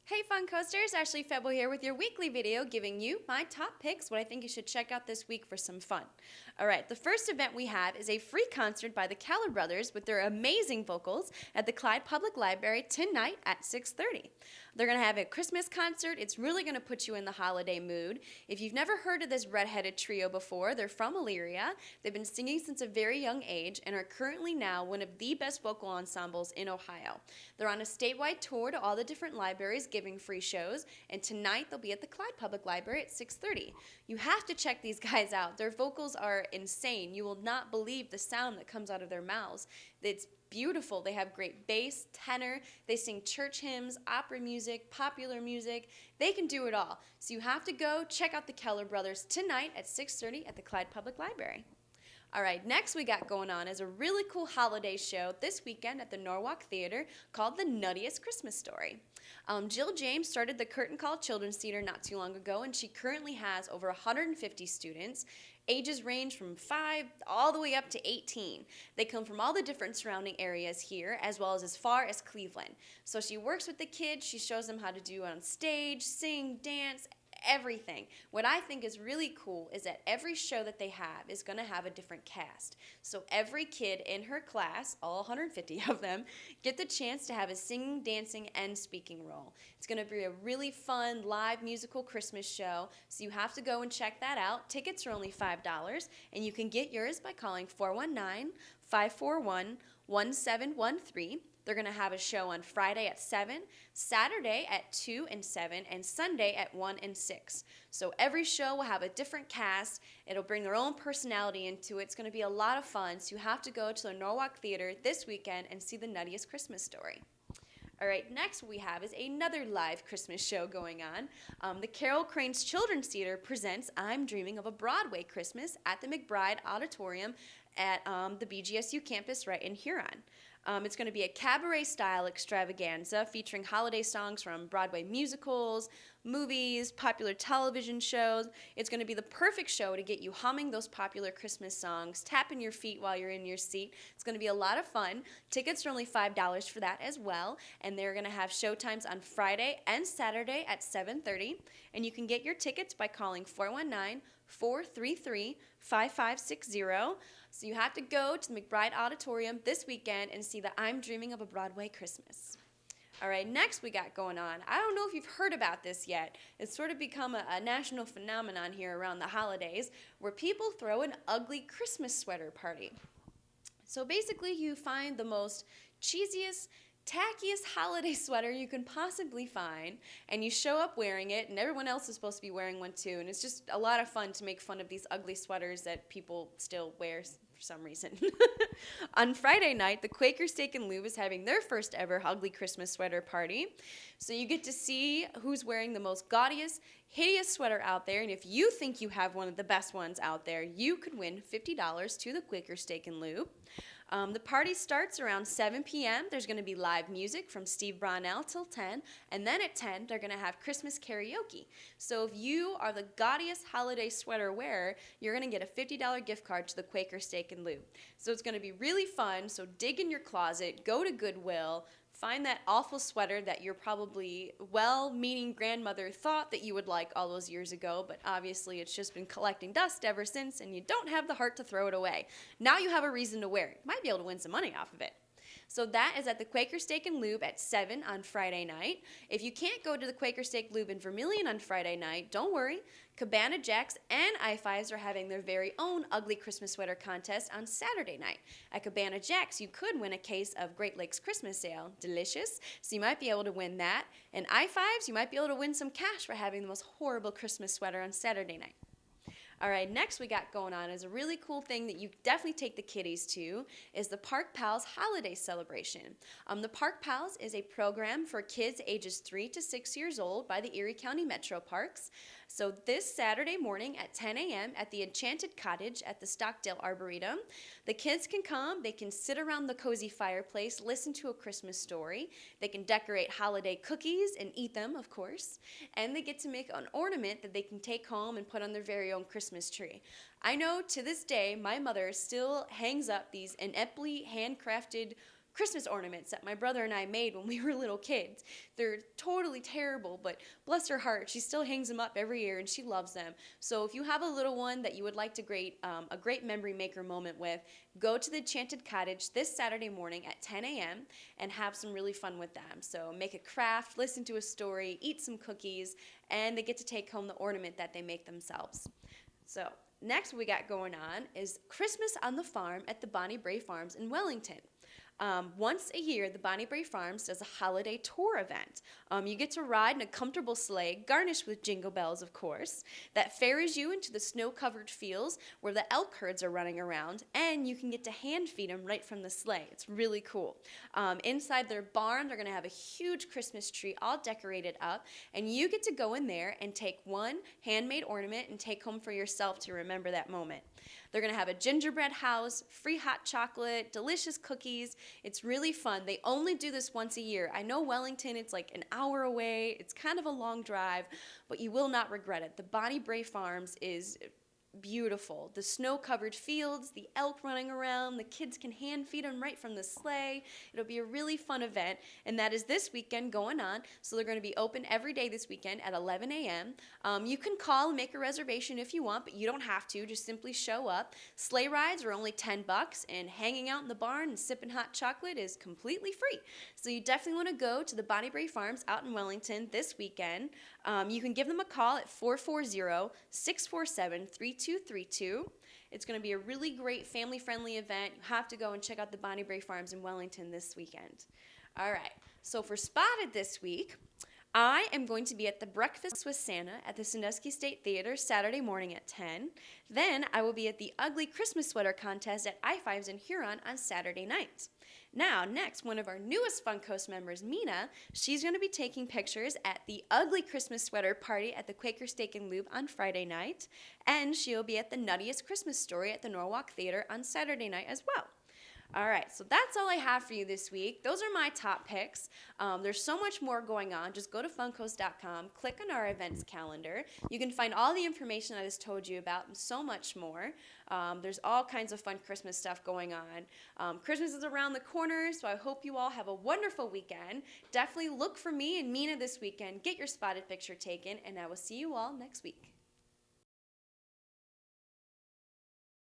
Hey Funcoasters, Ashley Febbo here with your weekly video giving you my top picks, what I think you should check out this week for some fun. Alright, the first event we have is a free concert by the Keller Brothers with their amazing vocals at the Clyde Public Library tonight at 6:30. They're going to have a Christmas concert. It's really going to put you in the holiday mood. If you've never heard of this redheaded trio before, they're from Elyria. They've been singing since a very young age and are currently now one of the best vocal ensembles in Ohio. They're on a statewide tour to all the different libraries giving free shows, and tonight they'll be at the Clyde Public Library at 6:30. You have to check these guys out. Their vocals are insane. You will not believe the sound that comes out of their mouths. It's beautiful. They have great bass, tenor, they sing church hymns, opera music, popular music. They can do it all. So you have to go check out the Keller Brothers tonight at 6:30 at the Clyde Public Library. All right, next we got going on is a really cool holiday show this weekend at the Norwalk Theater called The Nuttiest Christmas Story. Jill James started the Curtain Call Children's Theater not too long ago, and she currently has over 150 students. Ages range from 5 all the way up to 18. They come from all the different surrounding areas here, as well as far as Cleveland. So she works with the kids, she shows them how to do on stage, sing, dance, everything. What I think is really cool is that every show that they have is going to have a different cast. So every kid in her class, all 150 of them, get the chance to have a singing, dancing, and speaking role. It's going to be a really fun live musical Christmas show, so you have to go and check that out. Tickets are only $5, and you can get yours by calling 419-541-1713. They're going to have a show on Friday at 7, Saturday at 2 and 7, and Sunday at 1 and 6. So every show will have a different cast. It'll bring their own personality into it. It's going to be a lot of fun. So you have to go to the Norwalk Theater this weekend and see The Nuttiest Christmas Story. All right, next we have is another live Christmas show going on. The Carol Crane's Children's Theater presents I'm Dreaming of a Broadway Christmas at the McBride Auditorium at the BGSU campus right in Huron. It's going to be a cabaret-style extravaganza featuring holiday songs from Broadway musicals, movies, popular television shows. It's going to be the perfect show to get you humming those popular Christmas songs, tapping your feet while you're in your seat. It's going to be a lot of fun. Tickets are only $5 for that as well, and they're going to have show times on Friday and Saturday at 7:30, and you can get your tickets by calling 419-433-5560. So you have to go to the McBride Auditorium this weekend and see the I'm Dreaming of a Broadway Christmas. All right, next we got going on. I don't know if you've heard about this yet. It's sort of become a national phenomenon here around the holidays where people throw an ugly Christmas sweater party. So basically you find the most cheesiest, tackiest holiday sweater you can possibly find, and you show up wearing it, and everyone else is supposed to be wearing one too, and it's just a lot of fun to make fun of these ugly sweaters that people still wear for some reason. On Friday night, the Quaker Steak and Lube is having their first ever ugly Christmas sweater party. So you get to see who's wearing the most gaudiest, hideous sweater out there, and if you think you have one of the best ones out there, you could win $50 to the Quaker Steak and Lube. The party starts around 7 p.m. There's going to be live music from Steve Brownell till 10, and then at 10, they're going to have Christmas karaoke. So if you are the gaudiest holiday sweater wearer, you're going to get a $50 gift card to the Quaker Steak and Lube. So it's going to be really fun, so dig in your closet, go to Goodwill, find that awful sweater that your probably well-meaning grandmother thought that you would like all those years ago, but obviously it's just been collecting dust ever since, and you don't have the heart to throw it away. Now you have a reason to wear it. You might be able to win some money off of it. So that is at the Quaker Steak and Lube at 7 on Friday night. If you can't go to the Quaker Steak Lube in Vermilion on Friday night, don't worry. Cabana Jacks and I-5s are having their very own ugly Christmas sweater contest on Saturday night. At Cabana Jacks, you could win a case of Great Lakes Christmas Ale. Delicious. So you might be able to win that. And I-5s, you might be able to win some cash for having the most horrible Christmas sweater on Saturday night. All right, next we got going on is a really cool thing that you definitely take the kiddies to is the Park Pals Holiday Celebration. The Park Pals is a program for kids ages 3 to 6 years old by the Erie County Metro Parks. So this Saturday morning at 10 a.m. at the Enchanted Cottage at the Stockdale Arboretum, the kids can come, they can sit around the cozy fireplace, listen to a Christmas story, they can decorate holiday cookies and eat them, of course, and they get to make an ornament that they can take home and put on their very own Christmas tree. I know to this day, my mother still hangs up these ineptly handcrafted Christmas ornaments that my brother and I made when we were little kids. They're totally terrible, but bless her heart, she still hangs them up every year and she loves them. So if you have a little one that you would like to a great memory maker moment with, go to the Enchanted Cottage this Saturday morning at 10 a.m. and have some really fun with them. So make a craft, listen to a story, eat some cookies, and they get to take home the ornament that they make themselves. So next we got going on is Christmas on the Farm at the Bonnie Bray Farms in Wellington. Once a year, the Bonnie Bray Farms does a holiday tour event. You get to ride in a comfortable sleigh, garnished with jingle bells, of course, that ferries you into the snow-covered fields where the elk herds are running around, and you can get to hand feed them right from the sleigh. It's really cool. Inside their barn, they're going to have a huge Christmas tree all decorated up, and you get to go in there and take one handmade ornament and take home for yourself to remember that moment. They're going to have a gingerbread house, free hot chocolate, delicious cookies. It's really fun. They only do this once a year. I know Wellington, it's like an hour away. It's kind of a long drive, but you will not regret it. The Bonnie Bray Farms is beautiful. The snow-covered fields, the elk running around, the kids can hand feed them right from the sleigh. It'll be a really fun event, and that is this weekend going on. So they're going to be open every day this weekend at 11 a.m. You can call and make a reservation if you want, but you don't have to. Just simply show up. Sleigh rides are only $10, and hanging out in the barn and sipping hot chocolate is completely free. So you definitely want to go to the Bonnie Bray Farms out in Wellington this weekend. You can give them a call at 440-647-3232. It's going to be a really great family-friendly event. You have to go and check out the Bonnie Bray Farms in Wellington this weekend. All right, so for Spotted this week, I am going to be at the Breakfast with Santa at the Sandusky State Theater Saturday morning at 10. Then I will be at the Ugly Christmas Sweater Contest at I-5's in Huron on Saturday night. Now, next, one of our newest Funcoast members, Mina, she's going to be taking pictures at the Ugly Christmas Sweater Party at the Quaker Steak and Lube on Friday night, and she'll be at the Nuttiest Christmas Story at the Norwalk Theater on Saturday night as well. All right, so that's all I have for you this week. Those are my top picks. There's so much more going on. Just go to Funcoast.com, click on our events calendar. You can find all the information I just told you about and so much more. There's all kinds of fun Christmas stuff going on. Christmas is around the corner, so I hope you all have a wonderful weekend. Definitely look for me and Mina this weekend. Get your Spotted picture taken, and I will see you all next week.